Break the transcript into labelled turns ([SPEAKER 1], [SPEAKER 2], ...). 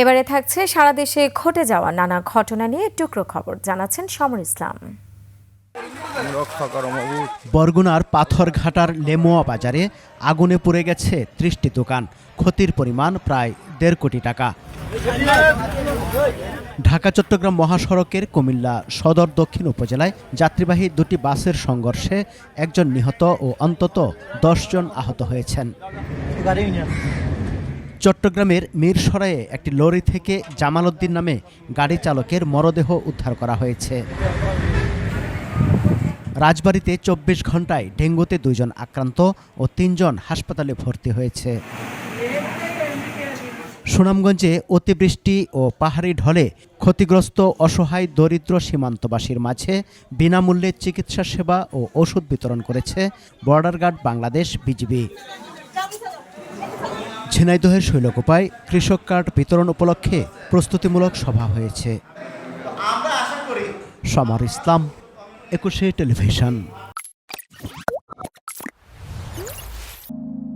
[SPEAKER 1] এবারে থাকছে সারা দেশে ঘটে যাওয়া নানা ঘটনা নিয়ে টুকরো খবর, জানাচ্ছেন সমর ইসলাম।
[SPEAKER 2] বরগুনার পাথরঘাটার লেমুয়া বাজারে আগুনে পুড়ে গেছে ৩০টি দোকান, ক্ষতির পরিমাণ প্রায় ১.৫ কোটি টাকা। ঢাকা চট্টগ্রাম মহাসড়কের কুমিল্লা সদর দক্ষিণ উপজেলায় যাত্রীবাহী দুটি বাসের সংঘর্ষে একজন নিহত ও অন্তত ১০ জন আহত হয়েছেন। চট্টগ্রামের মিরসরাইয়ে একটি লরি থেকে জামাল উদ্দিন নামে গাড়ি চালকের মরদেহ উদ্ধার করা হয়েছে। রাজবাড়ীতে ২৪ ঘন্টায় ডেঙ্গুতে ২ জন আক্রান্ত ও ৩ জন হাসপাতালে ভর্তি হয়েছে। সুনামগঞ্জে অতিবৃষ্টি ও পাহাড়ি ঢলে ক্ষতিগ্রস্ত অসহায় দরিদ্র সীমান্তবাসীর মাঝে বিনামূল্যে চিকিৎসা সেবা ও ওষুধ বিতরণ করেছে বর্ডার গার্ড বাংলাদেশ বিজিবি। ঝিনাইদহের শৈলকুপায় কৃষক কার্ড বিতরণ উপলক্ষে প্রস্তুতিমূলক সভা হয়েছে। সমর ইসলাম, ২১ টেলিভিশন।